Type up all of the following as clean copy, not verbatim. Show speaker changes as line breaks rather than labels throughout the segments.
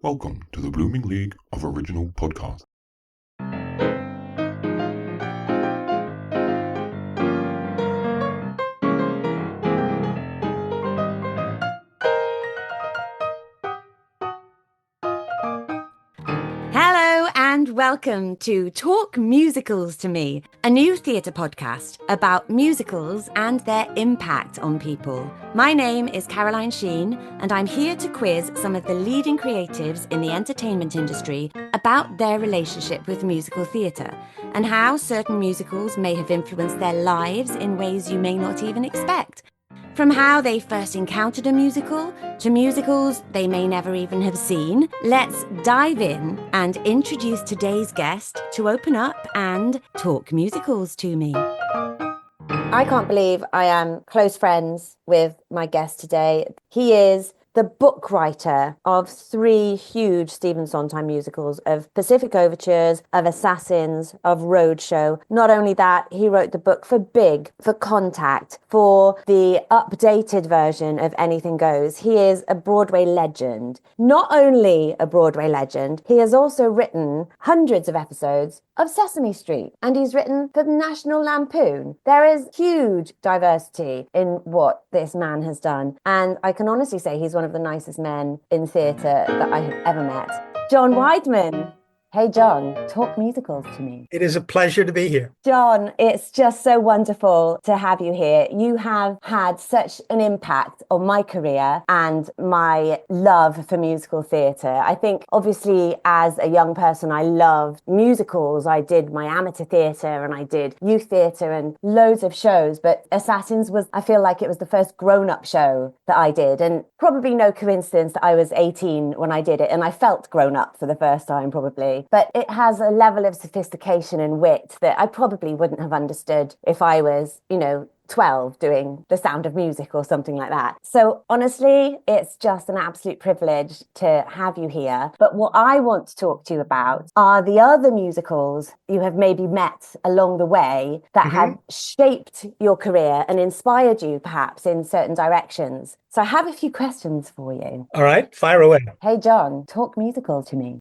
Welcome to the Blooming League of Original Podcasts.
Hello and welcome to Talk Musicals to Me, a new theatre podcast about musicals and their impact on people. My name is Caroline Sheen and I'm here to quiz some of the leading creatives in the entertainment industry about their relationship with musical theatre and how certain musicals may have influenced their lives in ways you may not even expect. From how they first encountered a musical to musicals they may never even have seen, let's dive in and introduce today's guest to open up and talk musicals to me. I can't believe I am close friends with my guest today. He is the book writer of 3 huge Stephen Sondheim musicals, of Pacific Overtures, of Assassins, of Roadshow. Not only that, he wrote the book for Big, for Contact, for the updated version of Anything Goes. He is a Broadway legend. Not only a Broadway legend, he has also written hundreds of episodes of Sesame Street, and he's written for the National Lampoon. There is huge diversity in what this man has done, and I can honestly say he's one of the nicest men in theatre that I have ever met. John Weidman. Hey John, talk musicals to me.
It is a pleasure to be here.
John, it's just so wonderful to have you here. You have had such an impact on my career and my love for musical theatre. I think obviously as a young person, I loved musicals. I did my amateur theatre and I did youth theatre and loads of shows, but Assassins was, I feel like it was the first grown-up show that I did, and probably no coincidence that I was 18 when I did it and I felt grown up for the first time probably. But it has a level of sophistication and wit that I probably wouldn't have understood if I was, 12 doing The Sound of Music or something like that. So honestly, it's just an absolute privilege to have you here. But what I want to talk to you about are the other musicals you have maybe met along the way that have shaped your career and inspired you perhaps in certain directions. So I have a few questions for you.
All right, fire away.
Hey John, talk musical to me.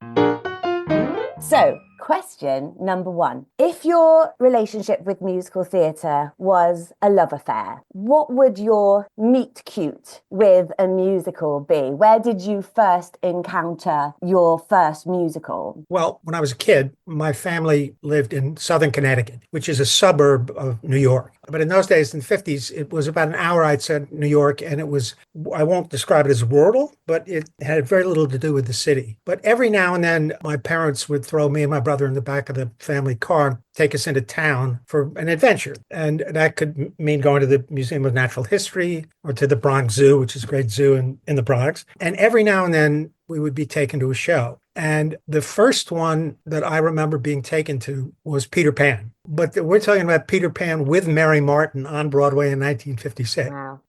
So, question number 1. If your relationship with musical theatre was a love affair, what would your meet cute with a musical be? Where did you first encounter your first musical?
Well, when I was a kid, my family lived in Southern Connecticut, which is a suburb of New York. But in those days, in the 50s, it was about an hour outside New York, and it was, I won't describe it as rural, but it had very little to do with the city. But every now and then, my parents would throw me and my brother in the back of the family car, take us into town for an adventure. And that could mean going to the Museum of Natural History or to the Bronx Zoo, which is a great zoo in the Bronx. And every now and then, we would be taken to a show. And the first one that I remember being taken to was Peter Pan. But we're talking about Peter Pan with Mary Martin on Broadway in 1956.
Wow.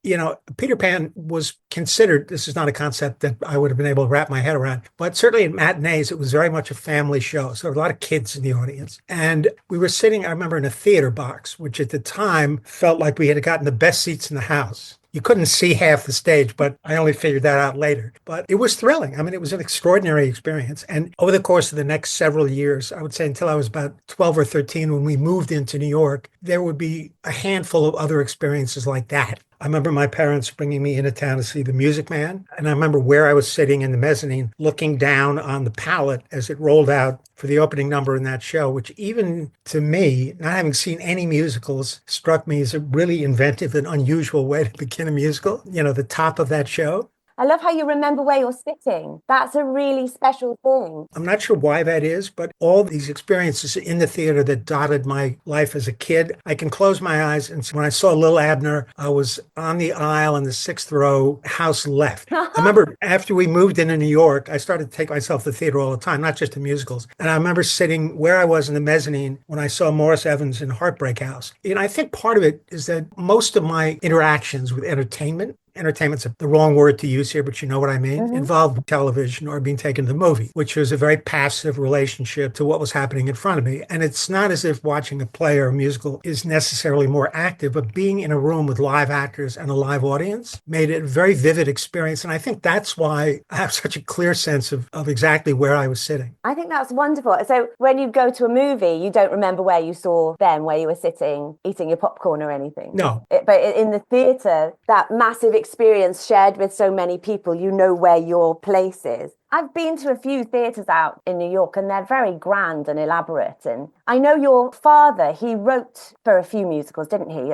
Peter Pan was considered, this is not a concept that I would have been able to wrap my head around, but certainly in matinees, it was very much a family show. So there were a lot of kids in the audience. And we were sitting, I remember, in a theater box, which at the time felt like we had gotten the best seats in the house. You couldn't see half the stage, but I only figured that out later. But it was thrilling. I mean, it was an extraordinary experience. And over the course of the next several years, I would say until I was about 12 or 13, when we moved into New York, there would be a handful of other experiences like that. I remember my parents bringing me into town to see The Music Man. And I remember where I was sitting in the mezzanine, looking down on the palette as it rolled out for the opening number in that show, which even to me, not having seen any musicals, struck me as a really inventive and unusual way to begin a musical, the top of that show.
I love how you remember where you're sitting. That's a really special thing.
I'm not sure why that is, but all these experiences in the theater that dotted my life as a kid, I can close my eyes and when I saw Lil Abner, I was on the aisle in the 6th row, house left. I remember after we moved into New York, I started to take myself to theater all the time, not just to musicals. And I remember sitting where I was in the mezzanine when I saw Morris Evans in Heartbreak House. And I think part of it is that most of my interactions with entertainment entertainment's the wrong word to use here, but you know what I mean, involved with television or being taken to the movie, which was a very passive relationship to what was happening in front of me. And it's not as if watching a play or a musical is necessarily more active, but being in a room with live actors and a live audience made it a very vivid experience. And I think that's why I have such a clear sense of exactly where I was sitting.
I think that's wonderful. So when you go to a movie, you don't remember where you saw them, where you were sitting, eating your popcorn or anything.
No.
But in the theatre, that massive experience shared with so many people, you know where your place is. I've been to a few theatres out in New York and they're very grand and elaborate. And I know your father, he wrote for a few musicals, didn't he?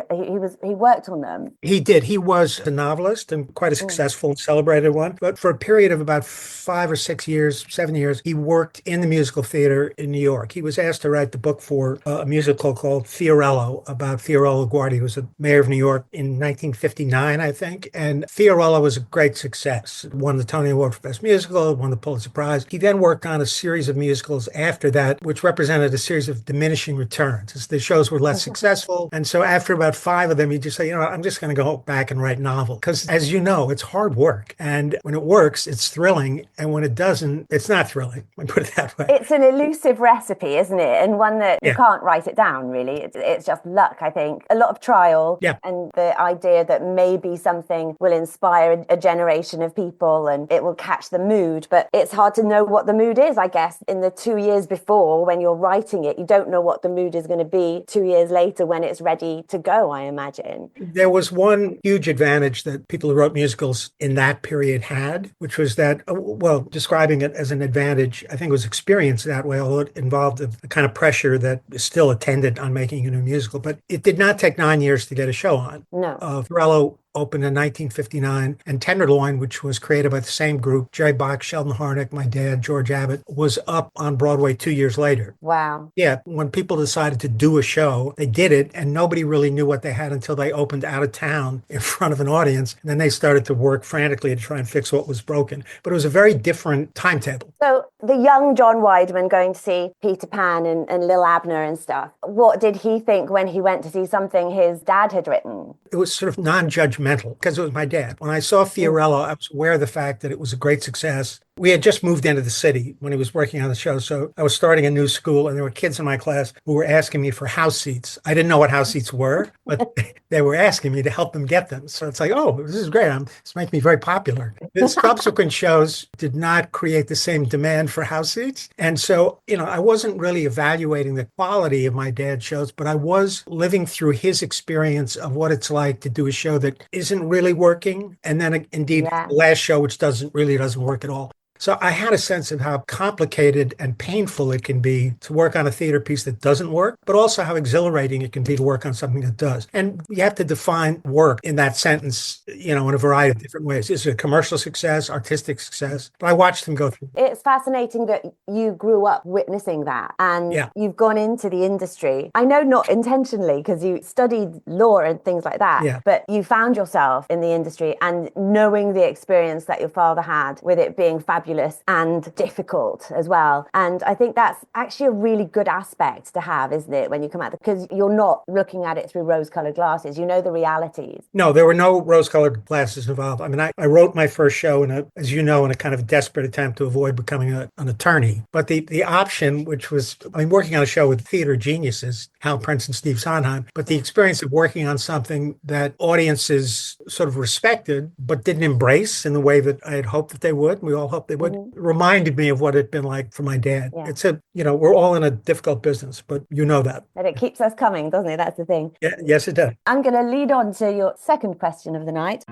He worked on them.
He did. He was a novelist and quite a successful and celebrated one. But for a period of about 5 or 6 years, 7 years, he worked in the musical theater in New York. He was asked to write the book for a musical called Fiorello about Fiorello LaGuardia, who was the mayor of New York in 1959, I think. And Fiorello was a great success. It won the Tony Award for Best Musical, won the Pulitzer Prize. He then worked on a series of musicals after that, which represented a series of diminishing returns as the shows were less successful. And so after about 5 of them, he just said, you know, I'm just going to go back and write novels. Because as you know, it's hard work. And when it works, it's thrilling. And when it doesn't, it's not thrilling. I put it that way.
It's an elusive recipe, isn't it? And one that you can't write it down, really. It's just luck, I think. A lot of trial.
Yeah.
And the idea that maybe something will inspire a generation of people and it will catch the mood. But it's hard to know what the mood is, I guess. In the 2 years before, when you're writing it, you don't know what the mood is going to be 2 years later when it's ready to go, I imagine.
There was one huge advantage that people who wrote musicals in that period had, which was that, well, describing it as an advantage, I think it was experienced that way, although it involved the kind of pressure that is still attendant on making a new musical. But it did not take 9 years to get a show on.
No.
Fiorello opened in 1959, and Tenderloin, which was created by the same group, Jerry Bach, Sheldon Harnick, my dad, George Abbott, was up on Broadway 2 years later.
Wow.
Yeah, when people decided to do a show, they did it, and nobody really knew what they had until they opened out of town in front of an audience, and then they started to work frantically to try and fix what was broken. But it was a very different timetable.
So the young John Weidman going to see Peter Pan and Lil Abner and stuff, what did he think when he went to see something his dad had written?
It was sort of non-judgmental because it was my dad. When I saw Fiorello, I was aware of the fact that it was a great success. We had just moved into the city when he was working on the show. So I was starting a new school and there were kids in my class who were asking me for house seats. I didn't know what house seats were, but they were asking me to help them get them. So it's like, oh, this is great. This makes me very popular. The subsequent shows did not create the same demand for house seats. And so, you know, I wasn't really evaluating the quality of my dad's shows, but I was living through his experience of what it's like to do a show that isn't really working. And then indeed, the last show, which doesn't work at all. So I had a sense of how complicated and painful it can be to work on a theater piece that doesn't work, but also how exhilarating it can be to work on something that does. And you have to define work in that sentence, you know, in a variety of different ways. Is it a commercial success, artistic success? But I watched them go through.
It's fascinating that you grew up witnessing that and you've gone into the industry. I know not intentionally because you studied law and things like that, but you found yourself in the industry and knowing the experience that your father had with it being fabulous and difficult as well. And I think that's actually a really good aspect to have, isn't it, when you come out, because you're not looking at it through rose-colored glasses. You know the realities.
No, there were no rose-colored glasses involved. I mean, I wrote my first show as you know, in a kind of desperate attempt to avoid becoming an attorney. But the option, which was, I mean, working on a show with theater geniuses, Hal Prince and Steve Sondheim, but the experience of working on something that audiences sort of respected, but didn't embrace in the way that I had hoped that they would. We all hoped they would. Reminded me of what it'd been like for my dad. Yeah. It's we're all in a difficult business, but you know that.
And it keeps us coming, doesn't it? That's the thing.
Yeah, yes, it does.
I'm going to lead on to your second question of the night.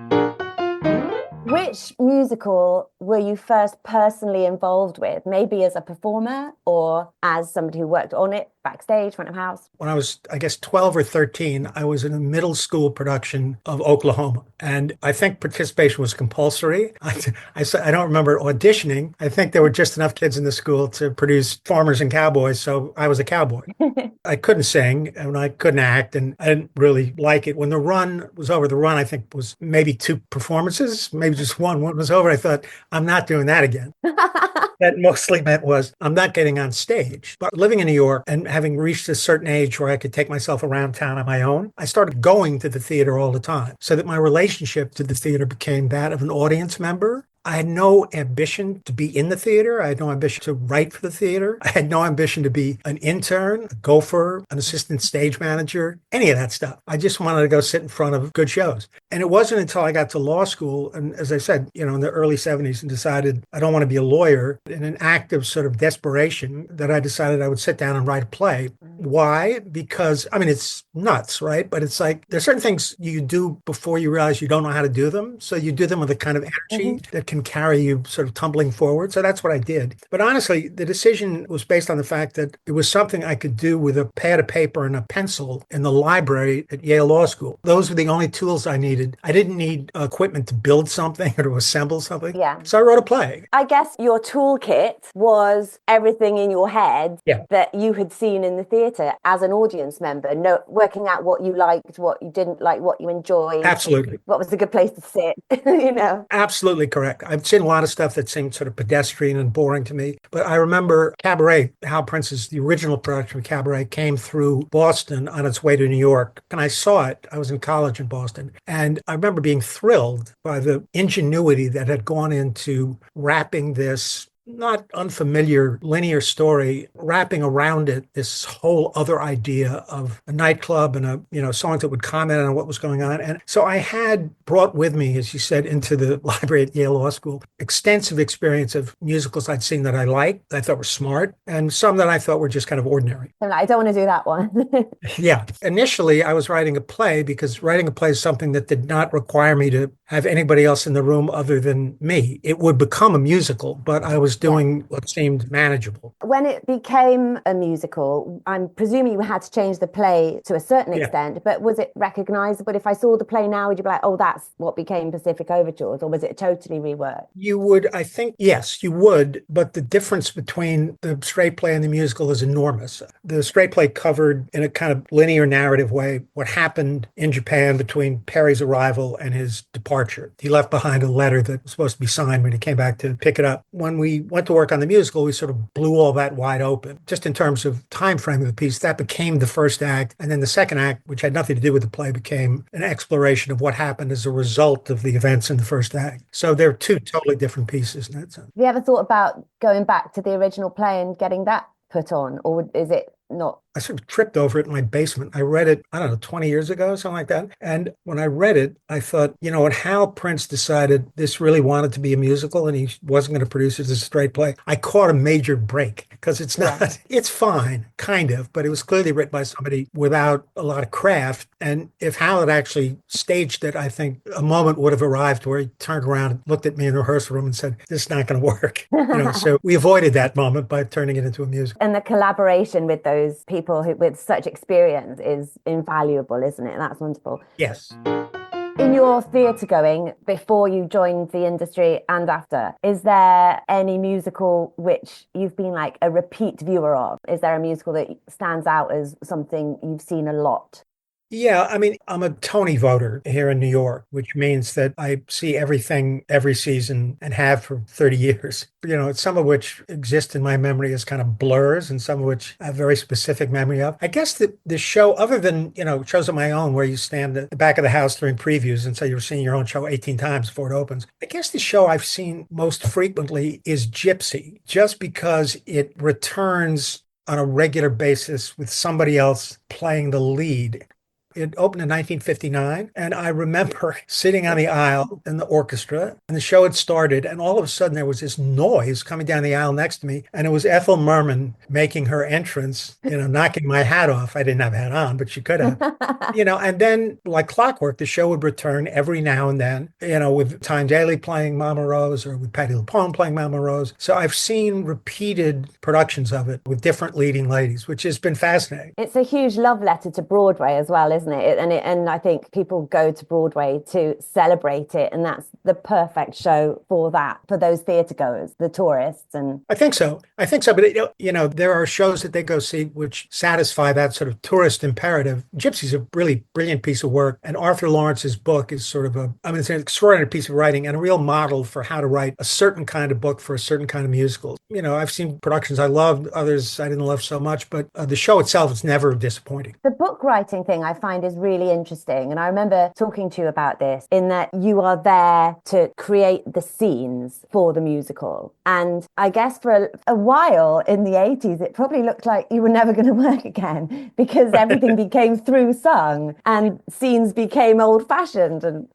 Which musical were you first personally involved with? Maybe as a performer or as somebody who worked on it, backstage, front of house?
When I was, I guess, 12 or 13, I was in a middle school production of Oklahoma. And I think participation was compulsory. I don't remember auditioning. I think there were just enough kids in the school to produce farmers and cowboys. So I was a cowboy. I couldn't sing and I couldn't act and I didn't really like it. When the run was over, I think was maybe 2 performances, maybe just one. When it was over, I thought, I'm not doing that again. that mostly meant was I'm not getting on stage. But living in New York and having reached a certain age where I could take myself around town on my own, I started going to the theater all the time so that my relationship to the theater became that of an audience member. I had no ambition to be in the theater. I had no ambition to write for the theater. I had no ambition to be an intern, a gopher, an assistant stage manager, any of that stuff. I just wanted to go sit in front of good shows. And it wasn't until I got to law school, and as I said, in the early 70s, and decided I don't want to be a lawyer, in an act of sort of desperation, that I decided I would sit down and write a play. Why? Because, it's nuts, right? But it's like there's certain things you do before you realize you don't know how to do them. So you do them with a kind of energy that can carry you sort of tumbling forward. So that's what I did. But honestly, the decision was based on the fact that it was something I could do with a pad of paper and a pencil in the library at Yale Law School. Those were the only tools I needed. I didn't need equipment to build something or to assemble something.
Yeah.
So I wrote a play.
I guess your toolkit was everything in your head that you had seen in the theatre as an audience member, working out what you liked, what you didn't like, what you enjoyed.
Absolutely.
What was a good place to sit,
Absolutely correct. I've seen a lot of stuff that seemed sort of pedestrian and boring to me. But I remember Cabaret, Hal Prince's, the original production of Cabaret came through Boston on its way to New York. And I saw it. I was in college in Boston. And I remember being thrilled by the ingenuity that had gone into wrapping this not unfamiliar linear story, wrapping around it this whole other idea of a nightclub and a song that would comment on what was going on. And so I had brought with me, as you said, into the library at Yale Law School, extensive experience of musicals I'd seen that I liked, that I thought were smart, and some that I thought were just kind of ordinary.
I don't want to do that one.
Yeah. Initially, I was writing a play because writing a play is something that did not require me to have anybody else in the room other than me. It would become a musical, but I was doing what seemed manageable.
When it became a musical, I'm presuming you had to change the play to a certain extent, but was it recognizable? If I saw the play now, would you be like, oh, that's what became Pacific Overtures, or was it totally reworked?
You would, I think, yes, you would, but the difference between the straight play and the musical is enormous. The straight play covered in a kind of linear narrative way what happened in Japan between Perry's arrival and his departure. He left behind a letter that was supposed to be signed when he came back to pick it up. When we went to work on the musical, we sort of blew all that wide open. Just in terms of time frame of the piece, that became the first act. And then the second act, which had nothing to do with the play, became an exploration of what happened as a result of the events in the first act. So they're two totally different pieces in that sense.
Have you ever thought about going back to the original play and getting that put on, or is it not?
I sort of tripped over it in my basement. I read it, 20 years ago, something like that. And when I read it, I thought, when Hal Prince decided this really wanted to be a musical and he wasn't going to produce it as a straight play, I caught a major break because it's not, it's fine, kind of, but it was clearly written by somebody without a lot of craft. And if Hal had actually staged it, I think a moment would have arrived where he turned around and looked at me in the rehearsal room and said, this is not going to work. So we avoided that moment by turning it into a musical.
And the collaboration with those people with such experience is invaluable, isn't it? That's wonderful.
Yes.
In your theatre going, before you joined the industry and after, is there any musical which you've been like a repeat viewer of? Is there a musical that stands out as something you've seen a lot?
Yeah, I'm a Tony voter here in New York, which means that I see everything every season and have for 30 years. Some of which exist in my memory as kind of blurs and some of which I have very specific memory of. I guess that the show, other than, shows of my own where you stand at the back of the house during previews and say you're seeing your own show 18 times before it opens, I guess the show I've seen most frequently is Gypsy, just because it returns on a regular basis with somebody else playing the lead. It opened in 1959, and I remember sitting on the aisle in the orchestra, and the show had started, and all of a sudden there was this noise coming down the aisle next to me, and it was Ethel Merman making her entrance, knocking my hat off. I didn't have a hat on, but she could have. And then like clockwork, the show would return every now and then, with Tyne Daly playing Mama Rose or with Patti LuPone playing Mama Rose. So I've seen repeated productions of it with different leading ladies, which has been fascinating.
It's a huge love letter to Broadway as well, isn't isn't it? And I think people go to Broadway to celebrate it, and that's the perfect show for that, for those theatre goers, the tourists. And
I think so. But, there are shows that they go see which satisfy that sort of tourist imperative. Gypsy's a really brilliant piece of work. And Arthur Lawrence's book is sort of it's an extraordinary piece of writing and a real model for how to write a certain kind of book for a certain kind of musical. I've seen productions I loved, others I didn't love so much, but the show itself is never disappointing.
The book writing thing I find is really interesting. And I remember talking to you about this, in that you are there to create the scenes for the musical. And I guess for a while in the 80s, it probably looked like you were never going to work again, because everything became through sung and scenes became old fashioned. And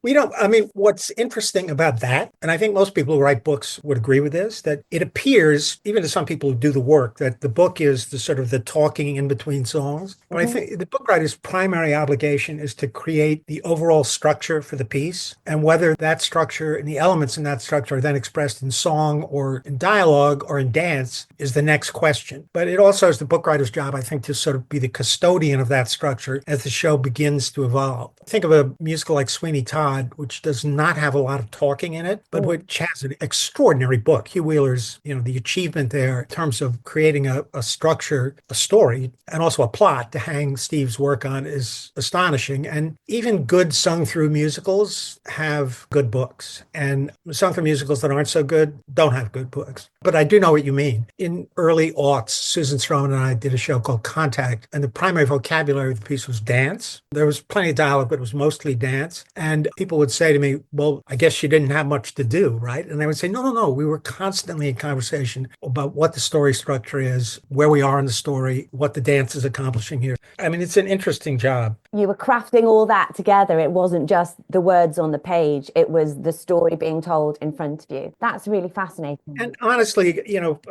what's interesting about that, and I think most people who write books would agree with this, that it appears, even to some people who do the work, that the book is the sort of the talking in between songs. But I think the book writer's primary obligation is to create the overall structure for the piece. And whether that structure and the elements in that structure are then expressed in song or in dialogue or in dance is the next question. But it also is the book writer's job, I think, to sort of be the custodian of that structure as the show begins to evolve. Think of a musical like Sweeney Todd, which does not have a lot of talking in it, but which has an extraordinary book. Hugh Wheeler's, the achievement there in terms of creating a structure, a story, and also a plot to hang Steve's work on is astonishing. And even good sung-through musicals have good books. And sung-through musicals that aren't so good don't have good books. But I do know what you mean. In early aughts, Susan Stroman and I did a show called Contact, and the primary vocabulary of the piece was dance. There was plenty of dialogue, but it was mostly dance. And people would say to me, well, I guess you didn't have much to do, right? And I would say, no. We were constantly in conversation about what the story structure is, where we are in the story, what the dance is accomplishing here. It's an interesting job.
You were crafting all that together. It wasn't just the words on the page. It was the story being told in front of you. That's really fascinating.
And honestly,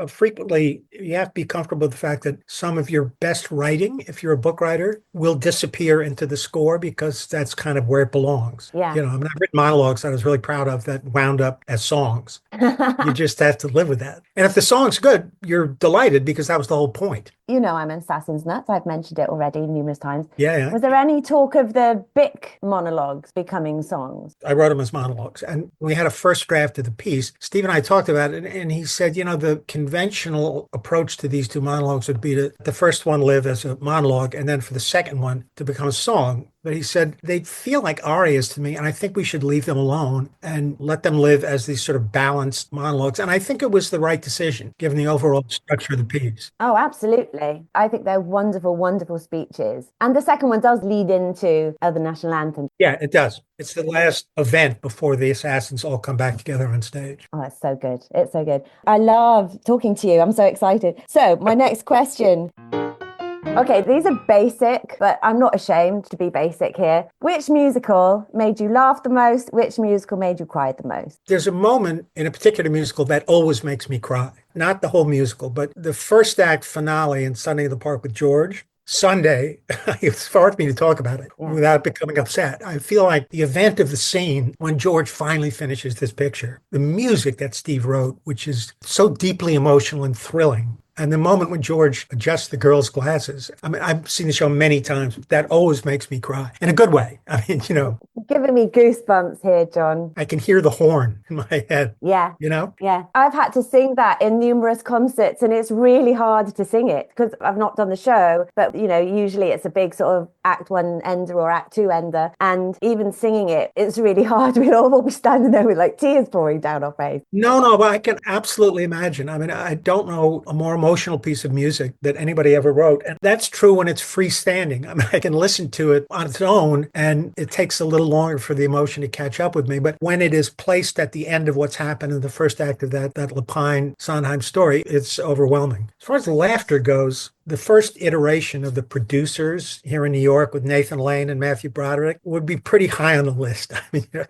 frequently you have to be comfortable with the fact that some of your best writing, if you're a book writer, will disappear into the score because that's kind of where it belongs.
Yeah.
I've written monologues that I was really proud of that wound up as songs. You just have to live with that. And if the song's good, you're delighted because that was the whole point.
I'm in Assassin's Nuts. I've mentioned it already numerous times.
Yeah.
Was there any talk of the Bic monologues becoming songs?
I wrote them as monologues. And we had a first draft of the piece. Steve and I talked about it, and he said, the conventional approach to these two monologues would be to the first one live as a monologue, and then for the second one to become a song. But he said, they feel like arias to me, and I think we should leave them alone and let them live as these sort of balanced monologues. And I think it was the right decision, given the overall structure of the piece.
Oh, absolutely. I think they're wonderful, wonderful speeches. And the second one does lead into the national anthem.
Yeah, it does. It's the last event before the assassins all come back together on stage.
Oh, it's so good. It's so good. I love talking to you. I'm so excited. So my next question. Okay, these are basic, but I'm not ashamed to be basic here. Which musical made you laugh the most? Which musical made you cry the most?
There's a moment in a particular musical that always makes me cry. Not the whole musical, but the first act finale in Sunday in the Park with George. Sunday, it's hard for me to talk about it without becoming upset. I feel like the event of the scene when George finally finishes this picture, the music that Steve wrote, which is so deeply emotional and thrilling, and the moment when George adjusts the girl's glasses. I've seen the show many times. That always makes me cry in a good way.
Giving me goosebumps here, John.
I can hear the horn in my head.
Yeah.
Yeah.
I've had to sing that in numerous concerts, and it's really hard to sing it because I've not done the show, but usually it's a big sort of act one ender or act two ender. And even singing it, it's really hard. We'll all be standing there with like tears pouring down our face.
No, but I can absolutely imagine. I don't know a more emotional piece of music that anybody ever wrote. And that's true when it's freestanding. I can listen to it on its own and it takes a little longer for the emotion to catch up with me. But when it is placed at the end of what's happened in the first act of that Longtime Sondheim story, it's overwhelming. As far as the laughter goes, the first iteration of The Producers here in New York with Nathan Lane and Matthew Broderick would be pretty high on the list.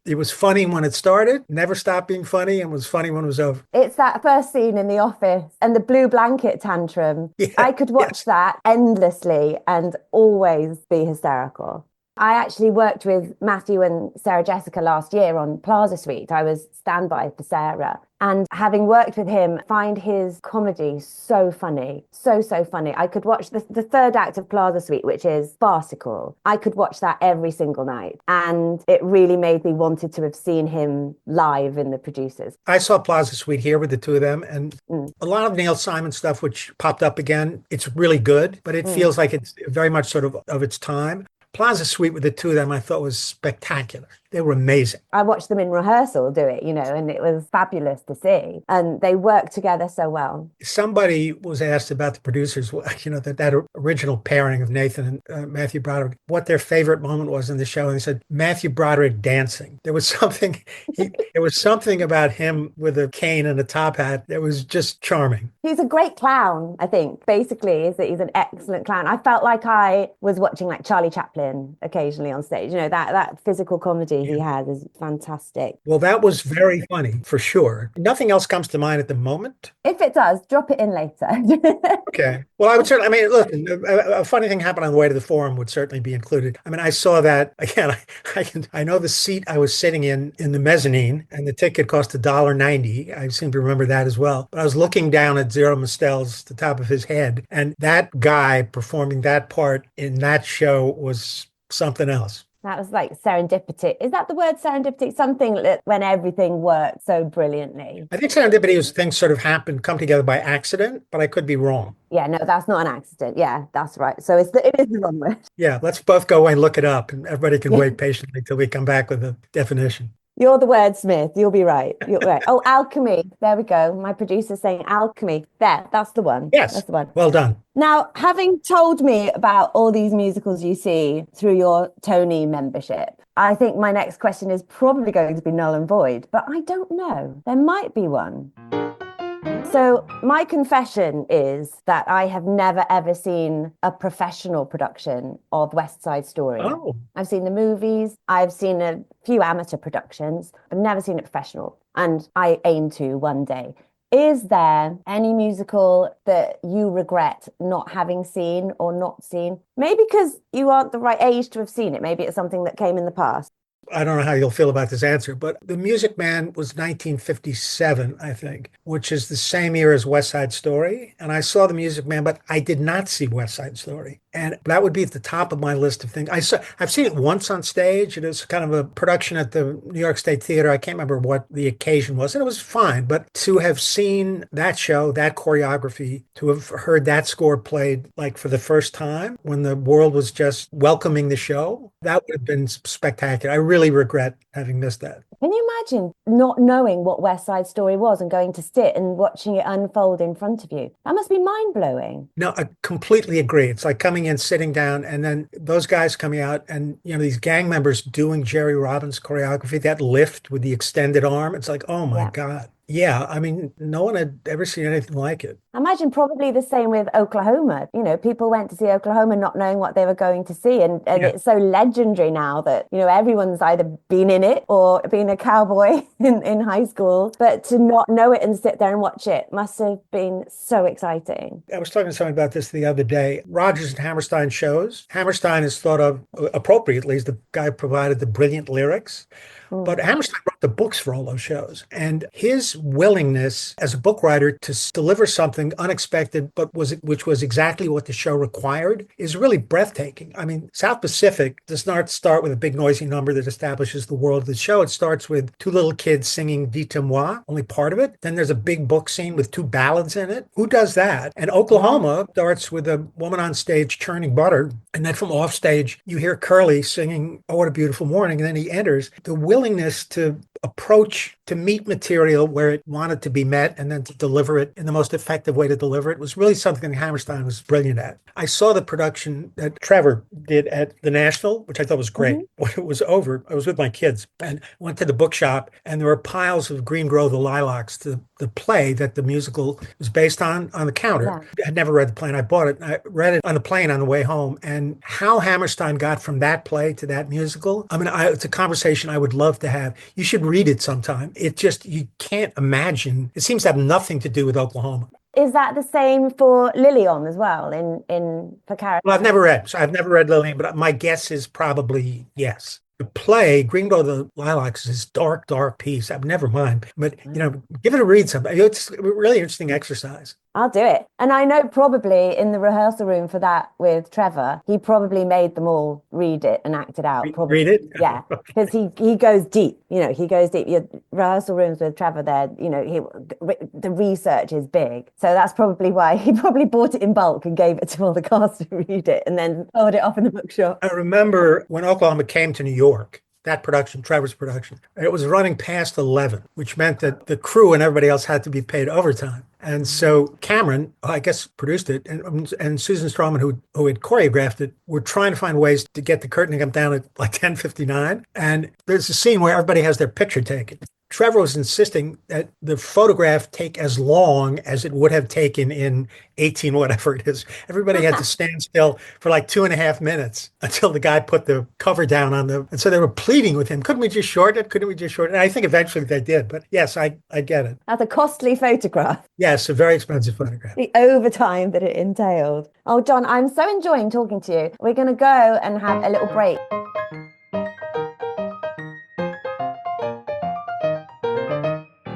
It was funny when it started, never stopped being funny, and was funny when it was over.
It's that first scene in the office and the blue blanket tantrum. Yeah, I could watch that endlessly and always be hysterical. I actually worked with Matthew and Sarah Jessica last year on Plaza Suite. I was standby for Sarah. And having worked with him, find his comedy so funny, so funny. I could watch the third act of Plaza Suite, which is farcical. I could watch that every single night. And it really made me wanted to have seen him live in the producers.
I saw Plaza Suite here with the two of them, and a lot of Neil Simon stuff, which popped up again, it's really good, but it feels like it's very much sort of its time. Plaza Suite with the two of them, I thought was spectacular. They were amazing.
I watched them in rehearsal do it, and it was fabulous to see. And they worked together so well.
Somebody was asked about the producers, that original pairing of Nathan and Matthew Broderick, what their favorite moment was in the show. And they said, Matthew Broderick dancing. There was something about him with a cane and a top hat that was just charming.
He's a great clown, I think, basically, is that he's an excellent clown. I felt like I was watching like Charlie Chaplin occasionally on stage. That physical comedy he has is fantastic.
Well, that was very funny, for sure. Nothing else comes to mind at the moment?
If it does, drop it in later.
Okay. Well, I would certainly, listen, a funny thing happened on the way to the forum would certainly be included. I saw that, again, I know the seat I was sitting in the mezzanine, and the ticket cost $1.90. I seem to remember that as well. But I was looking down at Zero Mostel's, the top of his head, and that guy performing that part in that show was something else.
That was like serendipity. Is that the word serendipity? Something that when everything worked so brilliantly.
I think serendipity is things sort of come together by accident, but I could be wrong.
Yeah, no, that's not an accident. Yeah, that's right. So it is the wrong word.
Yeah, let's both go away and look it up, and everybody can wait patiently till we come back with a definition.
You're the wordsmith. You'll be right. You're right. Oh, alchemy. There we go. My producer's saying alchemy. That's the one.
Yes.
That's the one.
Well done.
Now, having told me about all these musicals you see through your Tony membership, I think my next question is probably going to be null and void, but I don't know. There might be one. So my confession is that I have never, ever seen a professional production of West Side Story.
Oh.
I've seen the movies. I've seen a few amateur productions, but never seen it professional. And I aim to one day. Is there any musical that you regret not having seen or not seen? Maybe because you aren't the right age to have seen it. Maybe it's something that came in the past.
I don't know how you'll feel about this answer, but The Music Man was 1957, I think, which is the same year as West Side Story. And I saw The Music Man, but I did not see West Side Story. And that would be at the top of my list of things. I've seen it once on stage. It was kind of a production at the New York State Theater. I can't remember what the occasion was, and it was fine. But to have seen that show, that choreography, to have heard that score played like for the first time when the world was just welcoming the show, that would have been spectacular. I really regret having missed that.
Can you imagine not knowing what West Side Story was and going to sit and watching it unfold in front of you? That must be mind-blowing.
No, I completely agree. It's like coming in, sitting down, and then those guys coming out and, these gang members doing Jerry Robbins choreography, that lift with the extended arm. It's like, oh my God. Yeah, no one had ever seen anything like it.
I imagine probably the same with Oklahoma. People went to see Oklahoma not knowing what they were going to see. And it's so legendary now that, everyone's either been in it or been a cowboy in high school. But to not know it and sit there and watch it must have been so exciting.
I was talking to someone about this the other day. Rodgers and Hammerstein shows. Hammerstein is thought of appropriately as the guy who provided the brilliant lyrics. But Hammerstein wrote the books for all those shows. And his willingness as a book writer to deliver something unexpected, which was exactly what the show required, is really breathtaking. South Pacific does not start with a big noisy number that establishes the world of the show. It starts with two little kids singing Dites-moi, only part of it. Then there's a big book scene with two ballads in it. Who does that? And Oklahoma starts with a woman on stage churning butter. And then from off stage, you hear Curly singing, Oh, What a Beautiful Morning. And then he enters. The willingness to approach, to meet material where it wanted to be met and then to deliver it in the most effective way to deliver it was really something Hammerstein was brilliant at. I saw the production that Trevor did at the National, which I thought was great. When it was over, I was with my kids and went to the bookshop, and there were piles of Green Grow the Lilacs, the play that the musical was based on the counter. Yeah. I had never read the play, and I bought it. And I read it on the plane on the way home. And how Hammerstein got from that play to that musical, it's a conversation I would love to have. You should read it sometime. It just, you can't imagine. It seems to have nothing to do with Oklahoma.
Is that the same for Lilian as well in for Caroline?
Well, I've never read Lillian, but my guess is probably yes. The play, Green Door the Lilacs, is this dark, dark piece. I've never mind, but give it a read. Sometime. It's a really interesting exercise.
I'll do it. And I know probably in the rehearsal room for that with Trevor, he probably made them all read it and act it out. Probably.
Read it?
Yeah, because he goes deep. He goes deep. Your rehearsal rooms with Trevor there, the research is big. So that's probably why he probably bought it in bulk and gave it to all the cast to read it and then sold it off in the bookshop.
I remember when Oklahoma came to New York, that production, Trevor's production, it was running past 11, which meant that the crew and everybody else had to be paid overtime. And so Cameron, I guess, produced it, and Susan Strawman, who had choreographed it, were trying to find ways to get the curtain to come down at like 10:59. And there's a scene where everybody has their picture taken. Trevor was insisting that the photograph take as long as it would have taken in 18, whatever it is. Everybody had to stand still for like 2.5 minutes until the guy put the cover down on and so they were pleading with him. Couldn't we just shorten it? Couldn't we just shorten it? And I think eventually they did, but yes, I get it.
That's a costly photograph.
Yes, a very expensive photograph.
The overtime that it entailed. Oh, John, I'm so enjoying talking to you. We're going to go and have a little break.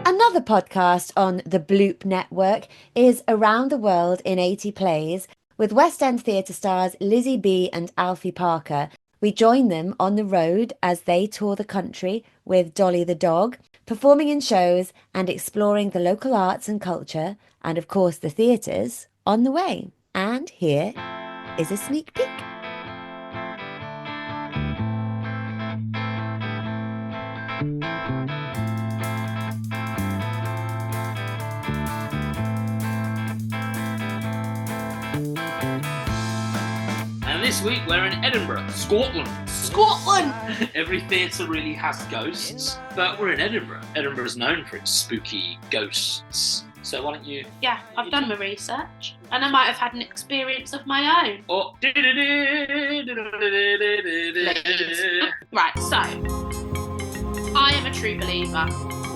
Another podcast on the Bloop Network is Around the World in 80 Plays with West End theatre stars Lizzie B and Alfie Parker. We join them on the road as they tour the country with Dolly the dog, performing in shows and exploring the local arts and culture, and of course the theatres on the way. And here is a sneak peek.
This week we're in Edinburgh, Scotland. Every theatre really has ghosts, but we're in Edinburgh. Edinburgh's known for its spooky ghosts. So why don't you...
Yeah, I've done my research, and I might have had an experience of my own.
Oh.
Right, so, I am a true believer.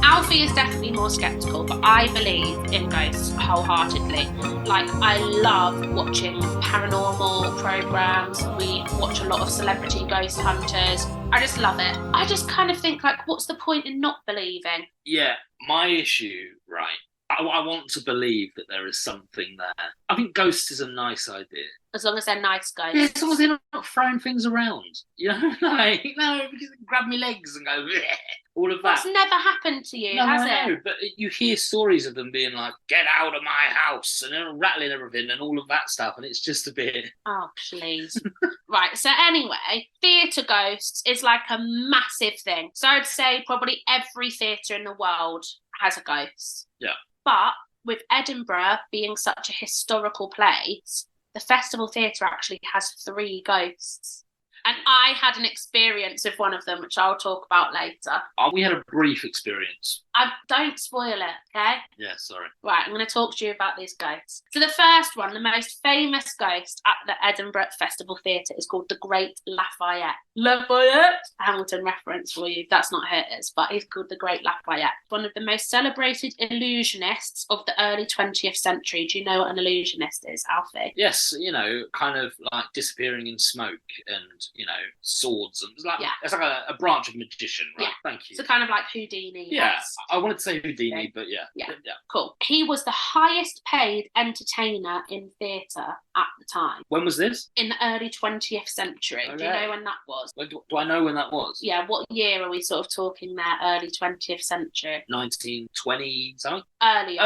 Alfie is definitely more sceptical, but I believe in ghosts wholeheartedly. Like, I love watching paranormal programs. We watch a lot of celebrity ghost hunters. I just love it. I just kind of think, like, what's the point in not believing?
Yeah, my issue, right, I want to believe that there is something there. I think ghosts is a nice idea.
As long as they're nice ghosts.
Yeah, as long as they're not throwing things around. You know, like, no, because they grab me legs and go, bleh. All of that.
That's never happened to you, has it?
No, but you hear stories of them being like, get out of my house, and they're rattling everything and all of that stuff, and it's just a bit...
Oh, please. Right, so anyway, theatre ghosts is like a massive thing. So I'd say probably every theatre in the world has a ghost.
Yeah.
But with Edinburgh being such a historical place, the Festival Theatre actually has 3 ghosts. And I had an experience with one of them, which I'll talk about later.
We had a brief experience.
Don't spoil it, okay?
Yeah, sorry.
Right, I'm going to talk to you about these ghosts. So the first one, the most famous ghost at the Edinburgh Festival Theatre is called the Great Lafayette. Lafayette? Hamilton reference for you. That's not who it is, but he's called the Great Lafayette. One of the most celebrated illusionists of the early 20th century. Do you know what an illusionist is, Alfie?
Yes, kind of like disappearing in smoke and, swords. And it's like a branch of magician, right?
Yeah.
Thank you.
So kind of like Houdini.
Yeah,
yes.
I wanted to say Houdini, but yeah.
Yeah, cool. He was the highest paid entertainer in theatre at the time.
When was this?
In the early 20th century.
Okay.
Do you know when that was?
Do I know when that was?
Yeah, what year are we sort of talking there? Early 20th century?
1920 something?
Earlier.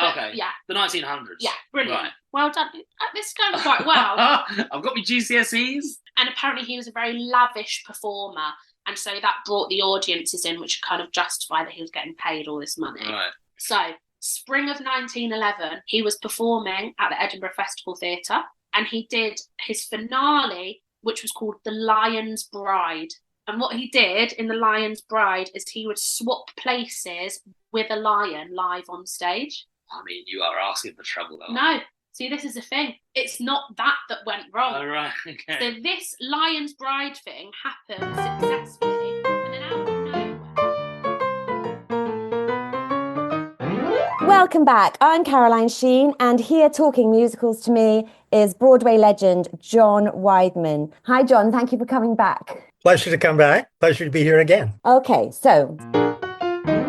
Okay.
Yeah.
The 1900s.
Yeah, brilliant.
Right.
Well done. This is going quite well.
I've got my GCSEs.
And apparently he was a very lavish performer. And so that brought the audiences in, which kind of justify that he was getting paid all this money.
Right.
So, spring of 1911, he was performing at the Edinburgh Festival Theatre, and he did his finale, which was called The Lion's Bride. And what he did in The Lion's Bride is he would swap places with a lion live on stage.
I mean, you are asking for trouble, though.
No. See, this is the thing. It's not that went wrong.
Oh, right. Okay.
So this Lion's Bride thing happened successfully, and then out of nowhere...
Welcome back. I'm Caroline Sheen, and here talking musicals to me is Broadway legend John Weidman. Hi, John. Thank you for coming back.
Pleasure to come back. Pleasure to be here again.
Okay, so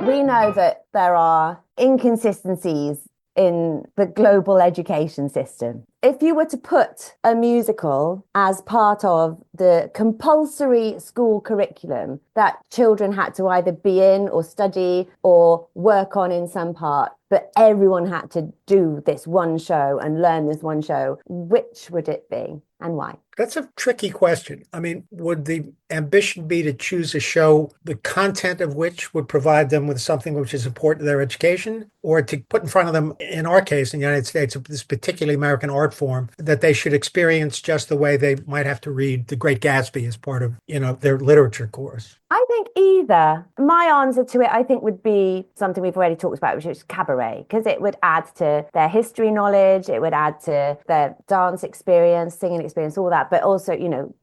we know that there are inconsistencies in the global education system. If you were to put a musical as part of the compulsory school curriculum that children had to either be in or study or work on in some part, but everyone had to do this one show and learn this one show, which would it be and why?
That's a tricky question. I mean, would the ambition be to choose a show, the content of which would provide them with something which is important to their education, or to put in front of them, in our case, in the United States, this particularly American art form, that they should experience just the way they might have to read The Great Gatsby as part of, their literature course?
I think either. My answer to it, I think, would be something we've already talked about, which is cabaret, because it would add to their history knowledge, it would add to their dance experience, singing experience, all that, but also,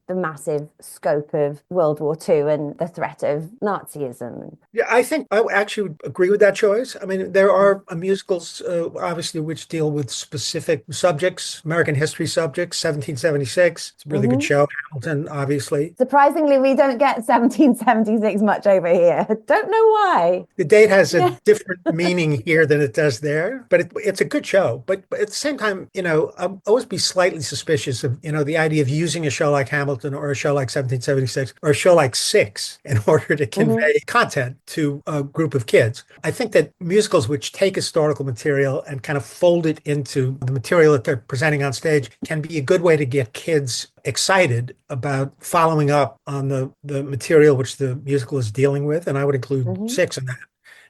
the massive scope of World War II and the threat of Nazism.
Yeah, I think I actually would agree with that choice. I mean, there are musicals, obviously, which deal with specific subjects, American history subjects. 1776, it's a really good show. Hamilton, obviously.
Surprisingly, we don't get 1776 much over here. Don't know why.
The date has a different meaning here than it does there, but it's a good show. But at the same time, I'll always be slightly suspicious of, the idea of using a show like Hamilton or a show like 1776 or a show like Six in order to convey content to a group of kids. I think that musicals which take historical material and kind of fold it into the material that they're presenting on stage can be a good way to get kids excited about following up on the material which the musical is dealing with. And I would include Six in that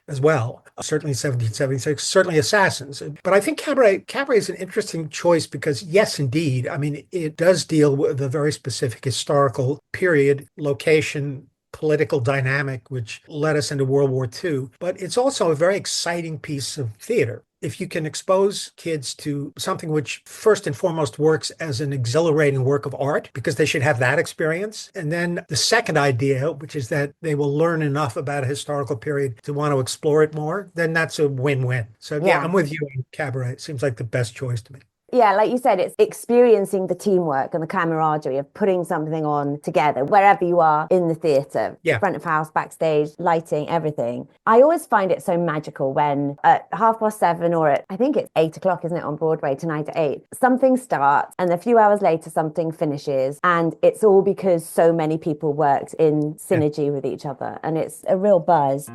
as well. Certainly 1776, certainly Assassins. But I think cabaret is an interesting choice because, yes, indeed, I mean, it does deal with a very specific historical period, location, political dynamic, which led us into World War II. But it's also a very exciting piece of theater. If you can expose kids to something which first and foremost works as an exhilarating work of art, because they should have that experience. And then the second idea, which is that they will learn enough about a historical period to want to explore it more, then that's a win-win. So yeah, I'm with you on cabaret. It seems like the best choice to me.
Yeah, like you said, it's experiencing the teamwork and the camaraderie of putting something on together, wherever you are in the theatre, front of house, backstage, lighting, everything. I always find it so magical when at 7:30 or I think it's 8:00, isn't it, on Broadway tonight at 8, something starts and a few hours later something finishes, and it's all because so many people worked in synergy with each other, and it's a real buzz.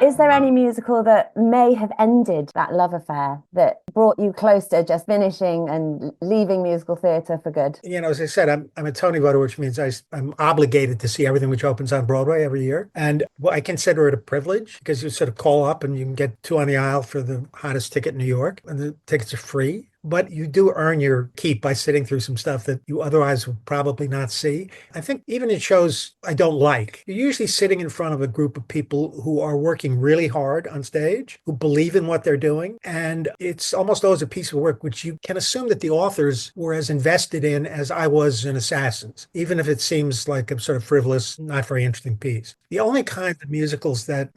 Is there any musical that may have ended that love affair that brought you closer, just finishing and leaving musical theatre for good?
As I said, I'm a Tony voter, which means I'm obligated to see everything which opens on Broadway every year. And I consider it a privilege because you sort of call up and you can get 2 on the aisle for the hottest ticket in New York, and the tickets are free. But you do earn your keep by sitting through some stuff that you otherwise would probably not see. I think even in shows I don't like, you're usually sitting in front of a group of people who are working really hard on stage, who believe in what they're doing. And it's almost always a piece of work which you can assume that the authors were as invested in as I was in Assassins, even if it seems like a sort of frivolous, not very interesting piece. The only kind of musicals that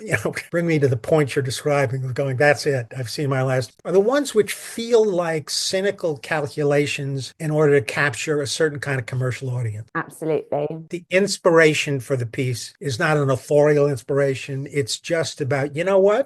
bring me to the point you're describing of going, that's it, I've seen my last, are the ones which feel like cynical calculations in order to capture a certain kind of commercial audience.
Absolutely.
The inspiration for the piece is not an authorial inspiration. It's just about,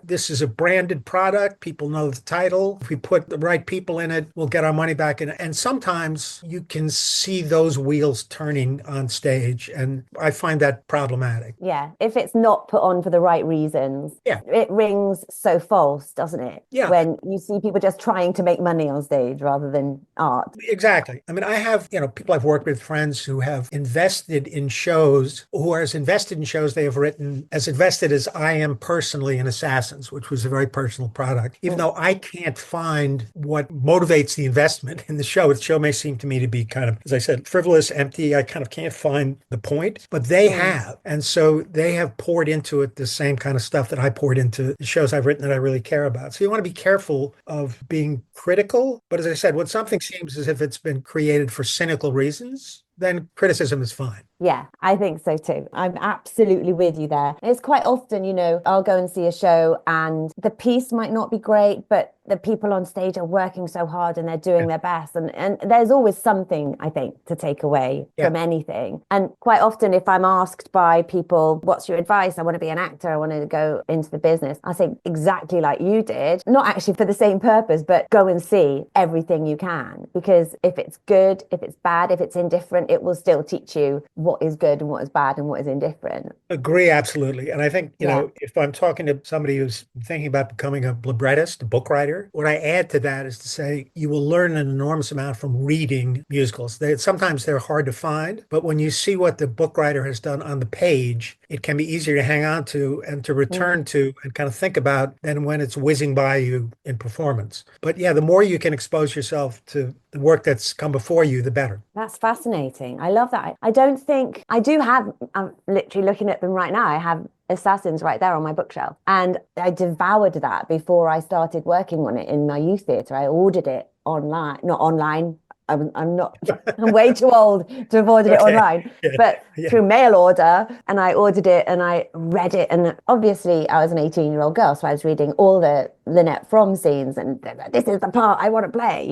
this is a branded product. People know the title. If we put the right people in it, we'll get our money back in it. And sometimes you can see those wheels turning on stage. And I find that problematic.
Yeah. If it's not put on for the right reasons, it rings so false, doesn't it?
Yeah.
When you see people just trying to make money on stage rather than art.
Exactly. I mean, I have, people I've worked with, friends who have invested in shows, who are as invested in shows they have written, as invested as I am personally in Assassins, which was a very personal product. Even though I can't find what motivates the investment in the show may seem to me to be kind of, as I said, frivolous, empty. I kind of can't find the point, but they have. And so they have poured into it the same kind of stuff that I poured into the shows I've written that I really care about. So you want to be careful of being critical. But as I said, when something seems as if it's been created for cynical reasons, then criticism is fine.
Yeah, I think so too. I'm absolutely with you there. It's quite often, I'll go and see a show and the piece might not be great, but the people on stage are working so hard and they're doing their best. And there's always something, I think, to take away from anything. And quite often, if I'm asked by people, what's your advice? I want to be an actor. I want to go into the business. I think exactly like you did, not actually for the same purpose, but go and see everything you can. Because if it's good, if it's bad, if it's indifferent, it will still teach you what is good and what is bad and what is indifferent.
Agree, absolutely. And I think, if I'm talking to somebody who's thinking about becoming a librettist, a book writer, what I add to that is to say you will learn an enormous amount from reading musicals. Sometimes they're hard to find, but when you see what the book writer has done on the page, it can be easier to hang on to and to return to and kind of think about than when it's whizzing by you in performance. But yeah, the more you can expose yourself to the work that's come before you, the better.
That's fascinating. I love that. I don't think I do have, I'm literally looking at them right now. I have Assassins right there on my bookshelf. And I devoured that before I started working on it in my youth theatre. I ordered it online, not online. I'm not, I'm way too old to have ordered it online, but through mail order. And I ordered it and I read it. And obviously I was an 18-year-old girl. So I was reading all the Lynette From scenes and this is the part I want to play,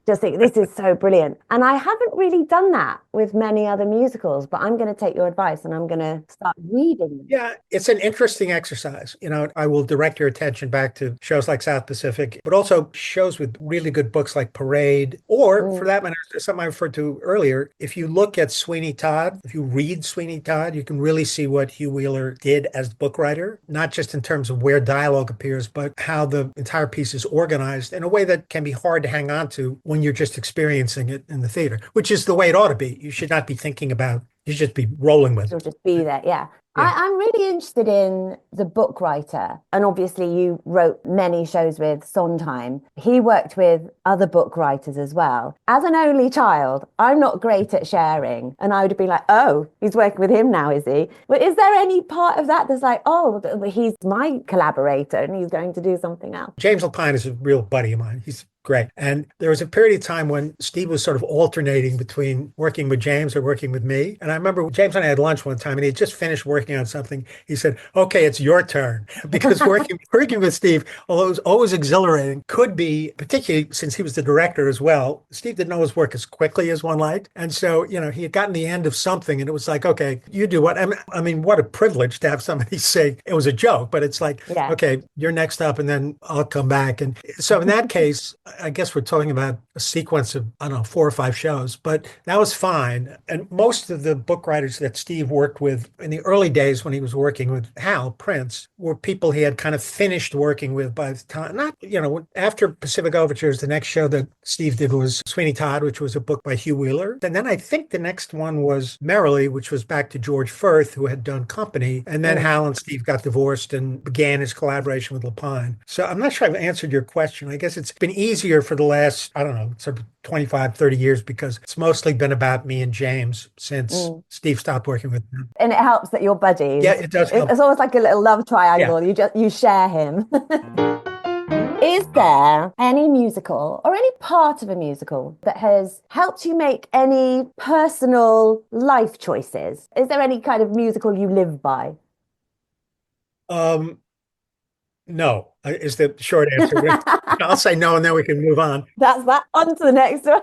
just think this is so brilliant. And I haven't really done that with many other musicals, but I'm going to take your advice and I'm going to start reading them.
Yeah, it's an interesting exercise. I will direct your attention back to shows like South Pacific, but also shows with really good books like Parade, or for that matter, something I referred to earlier. If you look at Sweeney Todd, if you read Sweeney Todd, you can really see what Hugh Wheeler did as the book writer, not just in terms of where dialogue appears, but how the entire piece is organized in a way that can be hard to hang on to when you're just experiencing it in the theater, which is the way it ought to be. You should not be thinking about, you should just be rolling with it.
You'll just be there, yeah. I'm really interested in the book writer. And obviously you wrote many shows with Sondheim. He worked with other book writers as well. As an only child, I'm not great at sharing. And I would have been like, oh, he's working with him now, is he? But is there any part of that that's like, oh, he's my collaborator and he's going to do something else?
James Lapine is a real buddy of mine. He's great. And there was a period of time when Steve was sort of alternating between working with James or working with me. And I remember James and I had lunch one time and he had just finished working on something. He said, okay, it's your turn. Because working with Steve, although it was always exhilarating, could be, particularly since he was the director as well, Steve didn't always work as quickly as one liked. And so, he had gotten the end of something and it was like, okay, you do what? I mean, what a privilege to have somebody say it was a joke, but it's like, okay, you're next up and then I'll come back. And so in that case, I guess we're talking about a sequence of, 4 or 5 shows, but that was fine. And most of the book writers that Steve worked with in the early days when he was working with Hal Prince were people he had kind of finished working with by the time, after Pacific Overtures, the next show that Steve did was Sweeney Todd, which was a book by Hugh Wheeler. And then I think the next one was Merrily, which was back to George Firth, who had done Company. And then Hal and Steve got divorced and began his collaboration with Lapine. So I'm not sure I've answered your question. I guess it's been easier for the last, sort of 25, 30 years because it's mostly been about me and James since Steve stopped working with him.
And it helps that you're buddies.
Yeah, it does help.
It's almost like a little love triangle. Yeah. You share him. Is there any musical or any part of a musical that has helped you make any personal life choices? Is there any kind of musical you live by?
No, is the short answer. I'll say no, and then we can move on.
That's that. On to the next one.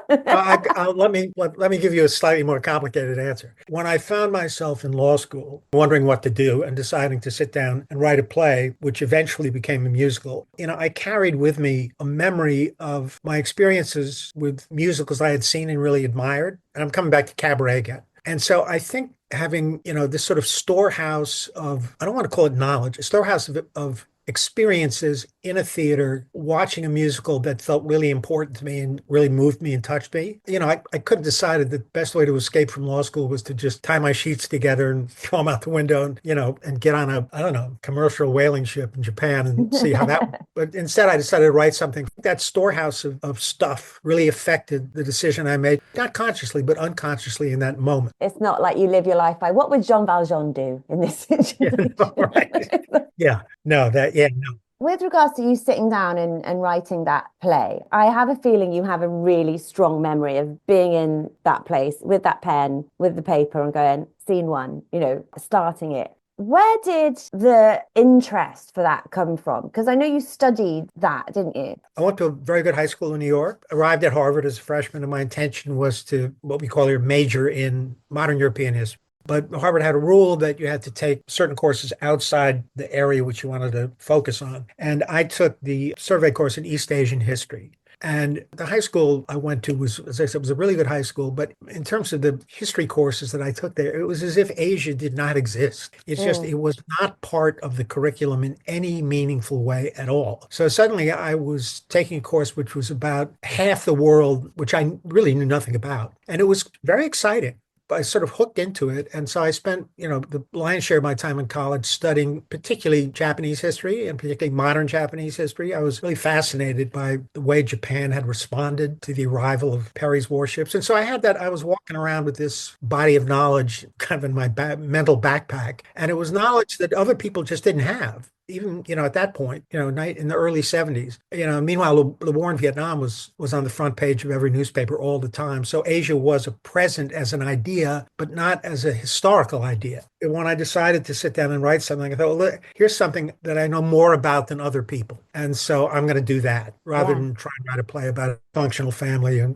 Let me give you a slightly more complicated answer. When I found myself in law school, wondering what to do and deciding to sit down and write a play, which eventually became a musical, I carried with me a memory of my experiences with musicals I had seen and really admired. And I'm coming back to cabaret again. And so I think having, this sort of storehouse of, I don't want to call it knowledge, a storehouse of experiences in a theater, watching a musical that felt really important to me and really moved me and touched me. I could have decided that the best way to escape from law school was to just tie my sheets together and throw them out the window and, and get on a, commercial whaling ship in Japan and see how that went. But instead, I decided to write something. That storehouse of stuff really affected the decision I made, not consciously, but unconsciously in that moment.
It's not like you live your life by, what would Jean Valjean do in this situation?
Yeah, no, right. Yeah, no,
with regards to you sitting down and writing that play, I have a feeling you have a really strong memory of being in that place with that pen, with the paper and going, scene one, starting it. Where did the interest for that come from? Because I know you studied that, didn't you?
I went to a very good high school in New York, arrived at Harvard as a freshman, and my intention was to what we call your major in modern European history. But Harvard had a rule that you had to take certain courses outside the area which you wanted to focus on. And I took the survey course in East Asian history. And the high school I went to was, as I said, was a really good high school. But in terms of the history courses that I took there, it was as if Asia did not exist. It's just, it was not part of the curriculum in any meaningful way at all. So suddenly I was taking a course which was about half the world, which I really knew nothing about. And it was very exciting. I sort of hooked into it. And so I spent, the lion's share of my time in college studying particularly Japanese history and particularly modern Japanese history. I was really fascinated by the way Japan had responded to the arrival of Perry's warships. And so I was walking around with this body of knowledge kind of in my mental backpack. And it was knowledge that other people just didn't have. Even, at that point, in the early 70s, meanwhile, the war in Vietnam was on the front page of every newspaper all the time. So Asia was present as an idea, but not as a historical idea. And when I decided to sit down and write something, I thought, well, look, here's something that I know more about than other people. And so I'm going to do that rather than try and write a play about a functional family. And,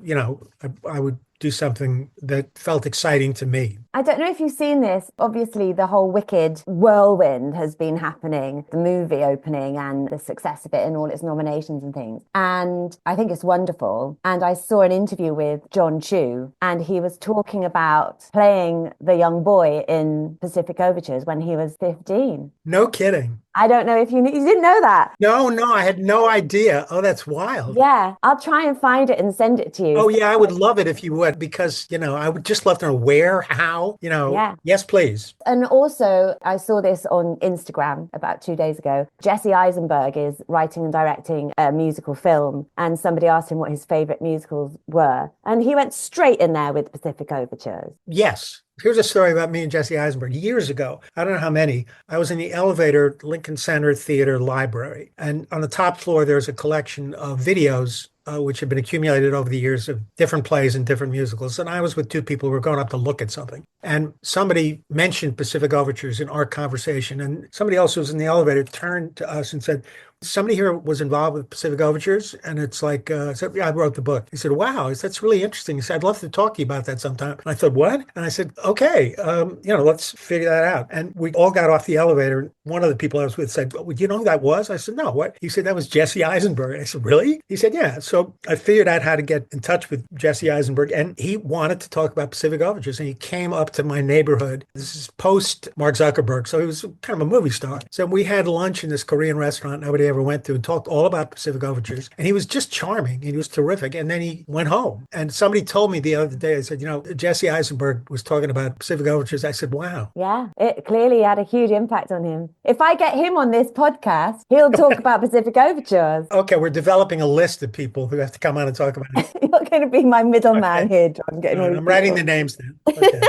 I would do something that felt exciting to me.
I don't know if you've seen this. Obviously, the whole Wicked whirlwind has been happening, the movie opening and the success of it and all its nominations and things. And I think it's wonderful. And I saw an interview with John Chu, and he was talking about playing the young boy in Pacific Overtures when he was 15.
No kidding.
I don't know if you didn't know that.
No, I had no idea. Oh, that's wild.
Yeah, I'll try and find it and send it to you.
Oh, yeah, I would love it if you would, because, I would just love to know where, how,
Yeah.
Yes, please.
And also, I saw this on Instagram about 2 days ago. Jesse Eisenberg is writing and directing a musical film, and somebody asked him what his favorite musicals were. And he went straight in there with Pacific Overtures.
Yes. Here's a story about me and Jesse Eisenberg. Years ago, I don't know how many, I was in the elevator at Lincoln Center Theater Library. And on the top floor, there's a collection of videos which have been accumulated over the years of different plays and different musicals. And I was with two people who were going up to look at something. And somebody mentioned Pacific Overtures in our conversation. And somebody else who was in the elevator turned to us and said, somebody here was involved with Pacific Overtures. And it's like, I said, yeah, I wrote the book. He said, wow, that's really interesting. He said, I'd love to talk to you about that sometime. And I thought, what? And I said, okay, let's figure that out. And we all got off the elevator. One of the people I was with said, well, do you know who that was? I said, no, what? He said, that was Jesse Eisenberg. I said, really? He said, yeah. So I figured out how to get in touch with Jesse Eisenberg, and he wanted to talk about Pacific Overtures. And he came up to my neighborhood. This is post Mark Zuckerberg. So he was kind of a movie star. So we had lunch in this Korean restaurant nobody ever went to and talked all about Pacific Overtures. And he was just charming. And he was terrific. And then he went home. And somebody told me the other day, I said, Jesse Eisenberg was talking about Pacific Overtures. I said, wow.
Yeah, it clearly had a huge impact on him. If I get him on this podcast, he'll talk about Pacific Overtures.
Okay, we're developing a list of people who have to come on and talk about it.
You're going to be my middleman here, John.
I'm writing the names down. Okay.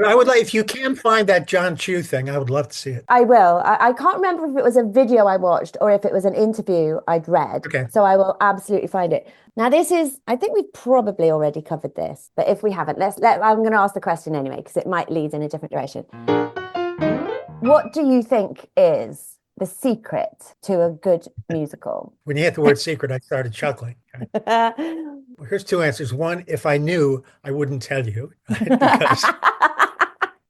I would like, if you can find that John Chu thing, I would love to see it.
I will. I can't remember if it was a video I watched or if it was an interview I'd read.
Okay.
So I will absolutely find it. Now, I think we've probably already covered this, but if we haven't, I'm going to ask the question anyway, because it might lead in a different direction. What do you think is the secret to a good musical?
When you hit the word secret, I started chuckling. Well, here's two answers. One, if I knew, I wouldn't tell you. Right? Because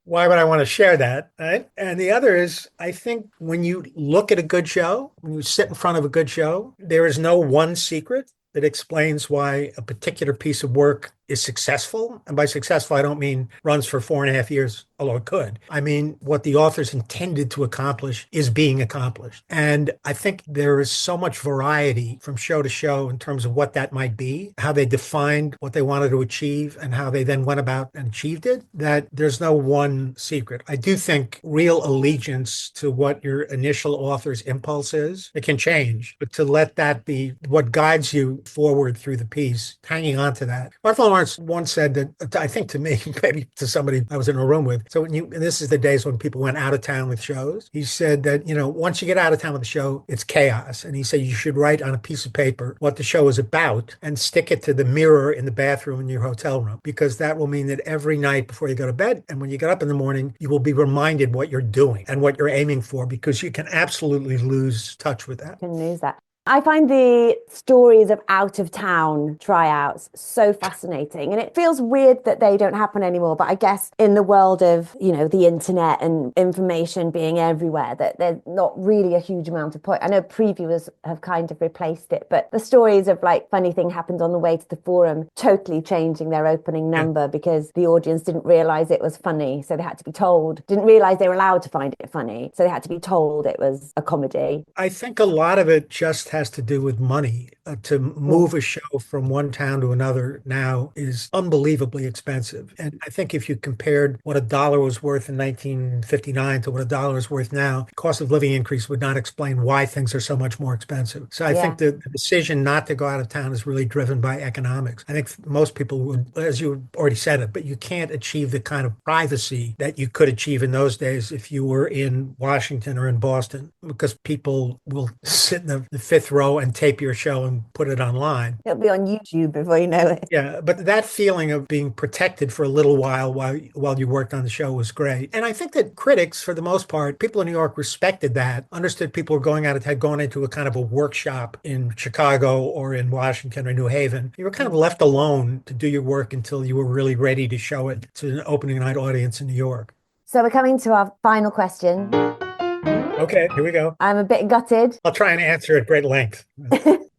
why would I want to share that? Right? And the other is, I think when you look at a good show, when you sit in front of a good show, there is no one secret that explains why a particular piece of work is successful. And by successful, I don't mean runs for 4.5 years, although it could. I mean, what the authors intended to accomplish is being accomplished. And I think there is so much variety from show to show in terms of what that might be, how they defined what they wanted to achieve and how they then went about and achieved it, that there's no one secret. I do think real allegiance to what your initial author's impulse is, it can change, but to let that be what guides you forward through the piece, hanging on to that. Martha Lawrence once said that, I think to me, maybe to somebody I was in a room with. So and this is the days when people went out of town with shows. He said that, once you get out of town with a show, it's chaos. And he said you should write on a piece of paper what the show is about and stick it to the mirror in the bathroom in your hotel room, because that will mean that every night before you go to bed and when you get up in the morning, you will be reminded what you're doing and what you're aiming for, because you can absolutely lose touch with that.
Can lose that. I find the stories of out-of-town tryouts so fascinating. And it feels weird that they don't happen anymore. But I guess in the world of, the internet and information being everywhere, that there's not really a huge amount of point. I know previewers have kind of replaced it. But the stories of funny thing happened on the way to the forum, totally changing their opening number because the audience didn't realize it was funny. So they had to be told, didn't realize they were allowed to find it funny. So they had to be told it was a comedy.
I think a lot of it just has to do with money. To move a show from one town to another now is unbelievably expensive. And I think if you compared what $1 was worth in 1959 to what $1 is worth now, cost of living increase would not explain why things are so much more expensive. So I think the decision not to go out of town is really driven by economics. I think most people would, as you already said it, but you can't achieve the kind of privacy that you could achieve in those days if you were in Washington or in Boston, because people will sit in the fifth row and tape your show and put it online.
It'll be on YouTube before you know it.
Yeah, but that feeling of being protected for a little while you worked on the show was great. And I think that critics, for the most part, people in New York respected that, understood people were had gone into a kind of a workshop in Chicago or in Washington or New Haven. You were kind of left alone to do your work until you were really ready to show it to an opening night audience in New York.
So we're coming to our final question.
Okay, here we go.
I'm a bit gutted.
I'll try and answer at great length.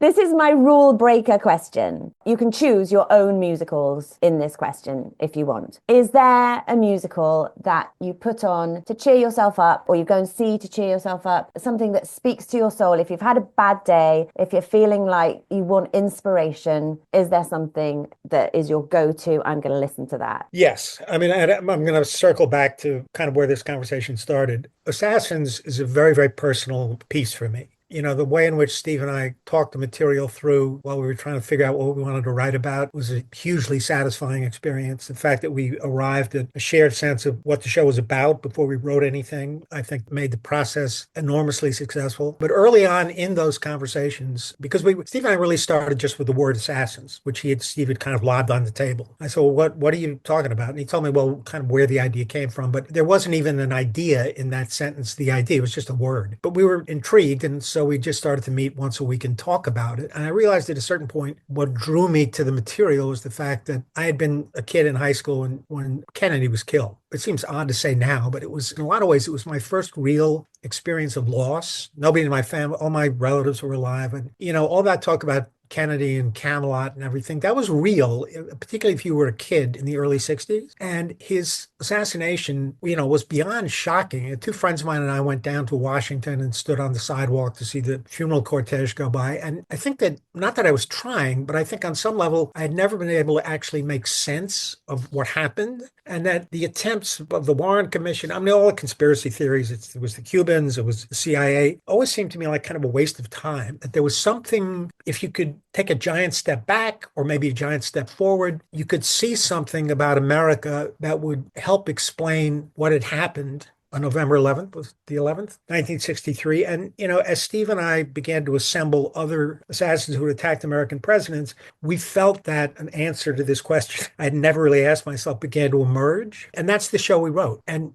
This is my rule breaker question. You can choose your own musicals in this question if you want. Is there a musical that you put on to cheer yourself up, or you go and see to cheer yourself up? Something that speaks to your soul. If you've had a bad day, if you're feeling like you want inspiration, is there something that is your go-to? I'm going to listen to that.
Yes. I mean, I'm going to circle back to kind of where this conversation started. Assassins is a very, very personal piece for me. The way in which Steve and I talked the material through while we were trying to figure out what we wanted to write about was a hugely satisfying experience. The fact that we arrived at a shared sense of what the show was about before we wrote anything, I think made the process enormously successful. But early on in those conversations, because Steve and I really started just with the word assassins, which Steve had kind of lobbed on the table. I said, well, what are you talking about? And he told me, well, kind of where the idea came from. But there wasn't even an idea in that sentence, the idea. It was just a word. But we were intrigued, and so we just started to meet once a week and talk about it. And I realized at a certain point, what drew me to the material was the fact that I had been a kid in high school when Kennedy was killed. It seems odd to say now, but it was, in a lot of ways, it was my first real experience of loss. Nobody in my family, all my relatives were alive. And, all that talk about Kennedy and Camelot and everything, that was real, particularly if you were a kid in the early 60s. And his assassination, was beyond shocking. Two friends of mine and I went down to Washington and stood on the sidewalk to see the funeral cortege go by. And I think that, not that I was trying, but I think on some level, I had never been able to actually make sense of what happened. And that the attempts of the Warren Commission, all the conspiracy theories, it was the Cubans, it was the CIA, always seemed to me like kind of a waste of time. That there was something, if you could take a giant step back or maybe a giant step forward, you could see something about America that would help explain what had happened on November 11th, was the 11th, 1963. And, as Steve and I began to assemble other assassins who had attacked American presidents, we felt that an answer to this question I had never really asked myself began to emerge. And that's the show we wrote. And,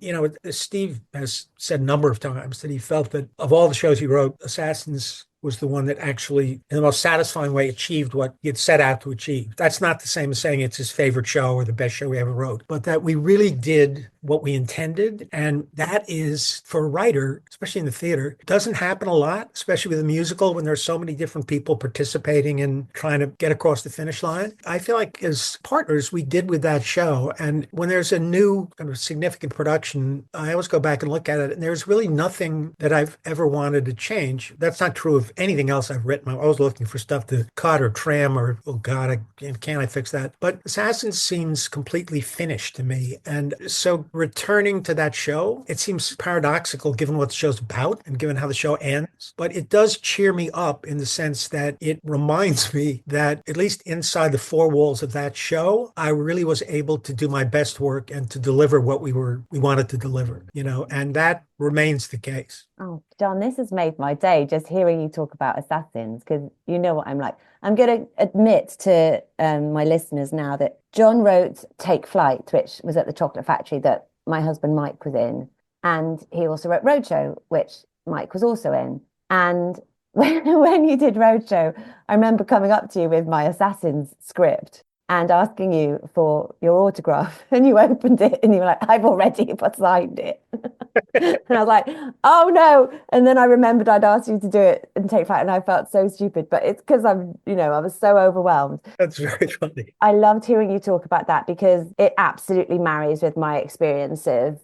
Steve has said a number of times that he felt that of all the shows he wrote, Assassins was the one that actually, in the most satisfying way, achieved what he had set out to achieve. That's not the same as saying it's his favorite show or the best show he ever wrote, but that we really did what we intended. And that is, for a writer, especially in the theater, doesn't happen a lot, especially with a musical when there's so many different people participating and trying to get across the finish line. I feel like as partners, we did with that show. And when there's a new kind of significant production, I always go back and look at it, and there's really nothing that I've ever wanted to change. That's not true of anything else I've written. I'm always looking for stuff to cut or trim or, oh God, can I fix that? But Assassins seems completely finished to me. And so returning to that show, it seems paradoxical given what the show's about and given how the show ends. But it does cheer me up in the sense that it reminds me that at least inside the four walls of that show, I really was able to do my best work and to deliver what we wanted to deliver, and that remains the case.
Oh, John, this has made my day just hearing you talk about Assassins, because you know what I'm like. I'm going to admit to my listeners now that John wrote Take Flight, which was at the Chocolate Factory that my husband Mike was in. And he also wrote Roadshow, which Mike was also in. And when you did Roadshow, I remember coming up to you with my Assassins script and asking you for your autograph, and you opened it and you were like, I've already signed it. And I was like, oh no. And then I remembered I'd asked you to do it and Take Flight, and I felt so stupid, but it's because I was so overwhelmed.
That's very funny.
I loved hearing you talk about that because it absolutely marries with my experience of,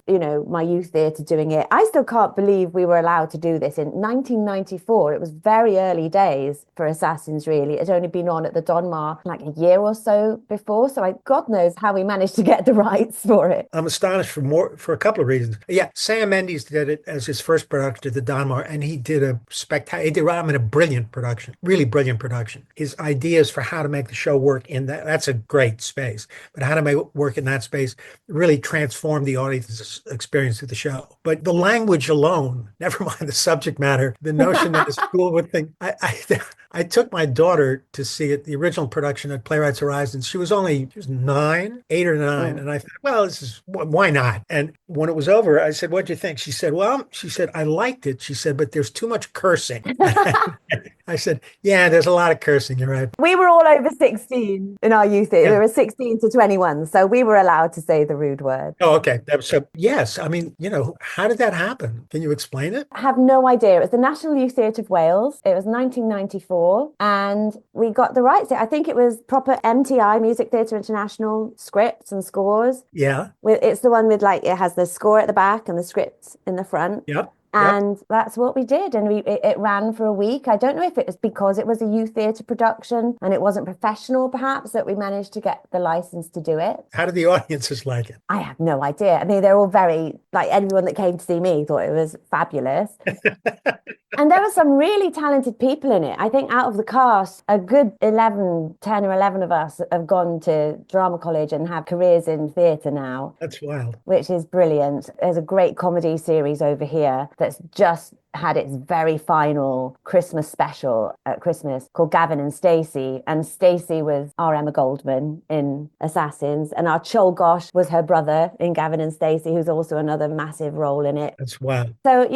my youth theatre doing it. I still can't believe we were allowed to do this in 1994. It was very early days for Assassins, really. It had only been on at the Donmar like a year or so before. So God knows how we managed to get the rights for it.
I'm astonished for a couple of reasons. Yeah, Sam Mendes did it as his first production at the Donmar, and he did a brilliant production, really brilliant production. His ideas for how to make the show work in that's a great space, but how to make it work in that space really transformed the audience's experience of the show. But the language alone, never mind the subject matter, the notion that the school would think, I took my daughter to see it, the original production at Playwrights Horizon. She was 8 or 9. And I thought, well, why not? And when it was over, I said, what'd you think? She said, I liked it. She said, but there's too much cursing. I said, yeah, there's a lot of cursing. You're right.
We were all over 16 in our youth theatre. Yeah. We were 16 to 21. So we were allowed to say the rude word.
Oh, okay. So yes, I mean, how did that happen? Can you explain it?
I have no idea. It was the National Youth Theatre of Wales. It was 1994. And we got the rights. I think it was proper MTI, Music Theatre International scripts and scores.
Yeah.
It's the one with it has the score at the back and the script in the front.
Yep.
And that's what we did. And it ran for a week. I don't know if it was because it was a youth theatre production and it wasn't professional, perhaps, that we managed to get the license to do it.
How did the audiences like it?
I have no idea. I mean, they're all very, everyone that came to see me thought it was fabulous. And there were some really talented people in it. I think out of the cast, a good 10 or 11 of us have gone to drama college and have careers in theatre now.
That's wild.
Which is brilliant. There's a great comedy series over here that's just had its very final Christmas special at Christmas called Gavin and Stacey. And Stacey was our Emma Goldman in Assassins. And our Cholgosh was her brother in Gavin and Stacey, who's also another massive role in it.
That's wild.
So,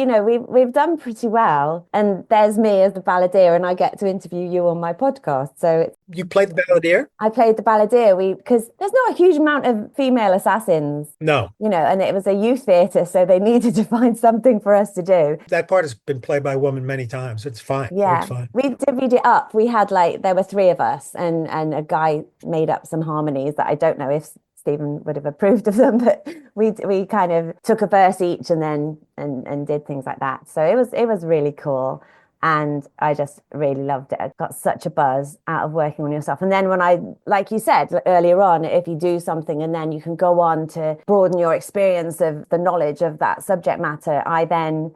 we've done pretty well. And there's me as the balladeer, and I get to interview you on my podcast. So
you played the balladeer?
I played the balladeer because there's not a huge amount of female assassins.
No.
And it was a youth theatre, so they needed to find something for us to do.
That part has been played by a woman many times. It's fine.
Yeah.
It's fine.
We divvied it up. We had there were 3 of us, and a guy made up some harmonies that I don't know if Stephen would have approved of them, but we kind of took a verse each and then and did things like that. So it was really cool. And I just really loved it. I got such a buzz out of working on yourself. And then like you said earlier on, if you do something and then you can go on to broaden your experience of the knowledge of that subject matter.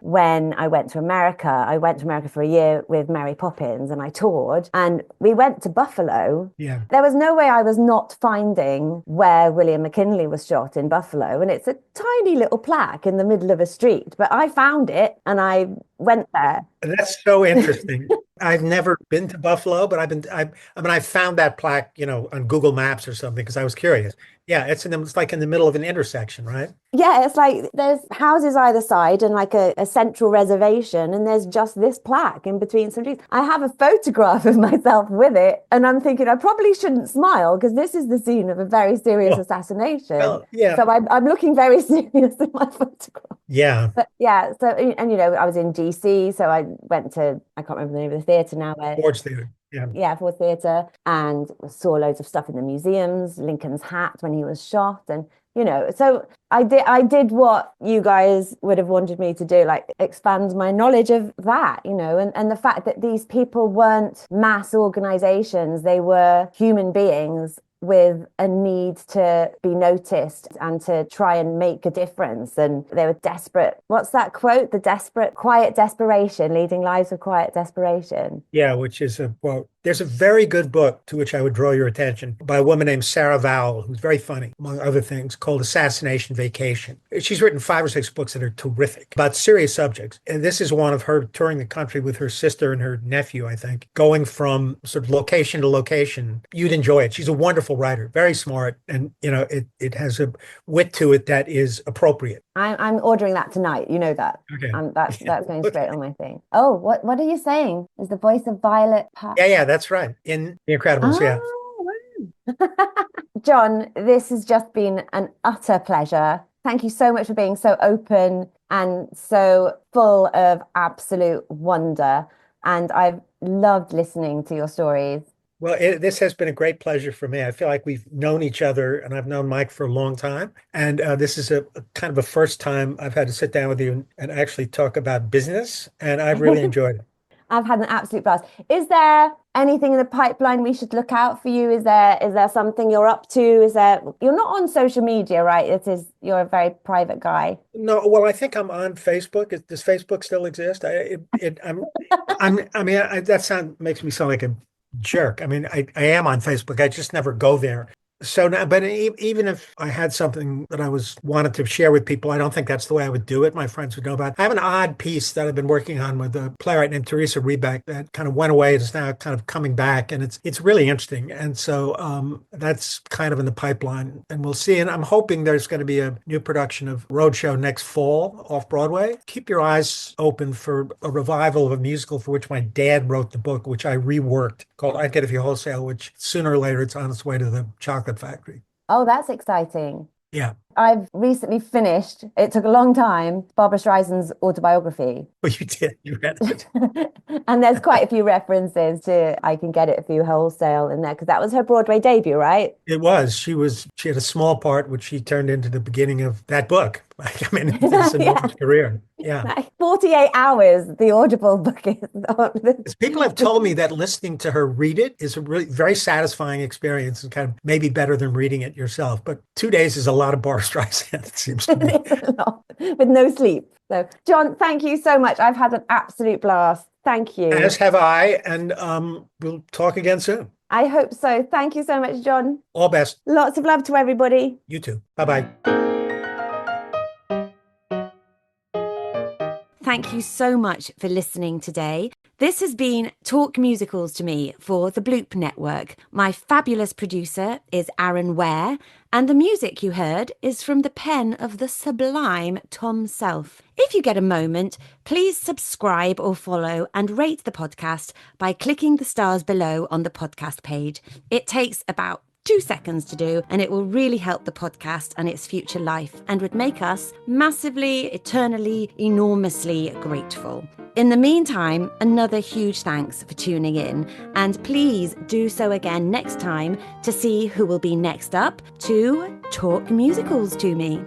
When I went to America for a year with Mary Poppins, and I toured, and we went to Buffalo.
Yeah.
There was no way I was not finding where William McKinley was shot in Buffalo. And it's a tiny little plaque in the middle of a street, but I found it and I went there.
That's so interesting. I've never been to Buffalo, but I found that plaque, on Google Maps or something because I was curious. Yeah, it's like in the middle of an intersection, right?
Yeah, it's like there's houses either side and like a central reservation, and there's just this plaque in between some trees. I have a photograph of myself with it, and I'm thinking I probably shouldn't smile because this is the scene of a very serious assassination.
Well, yeah.
So I'm looking very serious in my photograph.
Yeah.
But yeah, so, and I was in DC, so I went to, I can't remember the name of the theatre now.
Ford's Theatre.
Yeah, Ford Theatre, and saw loads of stuff in the museums, Lincoln's hat when he was shot, and you know, so I did what you guys would have wanted me to do, like expand my knowledge of that, you know, and the fact that these people weren't mass organizations, they were human beings with a need to be noticed and to try and make a difference. And they were desperate. What's that quote? The desperate, quiet desperation, leading lives of quiet desperation.
Yeah, which is there's a very good book to which I would draw your attention by a woman named Sarah Vowell, who's very funny, among other things, called Assassination Vacation. She's written 5 or 6 books that are terrific about serious subjects. And this is one of her touring the country with her sister and her nephew, I think, going from sort of location to location. You'd enjoy it. She's a wonderful writer, very smart. And, you know, it has a wit to it that is appropriate.
I'm ordering that tonight. You know that.
Okay.
That's going straight on my thing. Oh, what are you saying? Is the voice of Violet Park?
Yeah, that's right. In The Incredibles, yeah.
John, this has just been an utter pleasure. Thank you so much for being so open and so full of absolute wonder. And I've loved listening to your stories.
Well, this has been a great pleasure for me. I feel like we've known each other, and I've known Mike for a long time. And this is a kind of a first time I've had to sit down with you and actually talk about business, and I've really enjoyed it.
I've had an absolute blast. Is there anything in the pipeline we should look out for you? Is there something you're up to? You're not on social media, right? You're a very private guy.
No, well, I think I'm on Facebook. Does Facebook still exist? That makes me sound like a jerk. I mean, I am on Facebook. I just never go there. So now, but even if I had something that I wanted to share with people, I don't think that's the way I would do it. My friends would know about it. I have an odd piece that I've been working on with a playwright named Teresa Rebeck that kind of went away. It's now kind of coming back, and it's really interesting. And so that's kind of in the pipeline, and we'll see. And I'm hoping there's going to be a new production of Roadshow next fall off Broadway. Keep your eyes open for a revival of a musical for which my dad wrote the book, which I reworked, called I'd Get If You Wholesale, which sooner or later it's on its way to the Chocolate Factory.
Oh, that's exciting.
Yeah.
I've recently finished, it took a long time, Barbara Streisand's autobiography.
Oh, you did? You read it?
And there's quite a few references to I Can Get It For You Wholesale in there, because that was her Broadway debut, right?
It was. She had a small part, which she turned into the beginning of that book. I mean, it's a
Yeah.
career. Yeah.
Like 48 hours, the Audible book is.
People have told me that listening to her read it is a really very satisfying experience and kind of maybe better than reading it yourself. But 2 days is a lot of Barbra Streisand, it seems to me.
It's a lot, with no sleep. So, John, thank you so much. I've had an absolute blast. Thank you.
As have I, and we'll talk again soon.
I hope so. Thank you so much, John.
All best.
Lots of love to everybody.
You too. Bye-bye.
Thank you so much for listening today. This has been Talk Musicals to Me for the Bloop Network. My fabulous producer is Aaron Ware, and the music you heard is from the pen of the sublime Tom Self. If you get a moment, please subscribe or follow and rate the podcast by clicking the stars below on the podcast page. It takes about 2 seconds to do, and it will really help the podcast and its future life and would make us massively, eternally, enormously grateful. In the meantime, another huge thanks for tuning in, and please do so again next time to see who will be next up to talk musicals to me.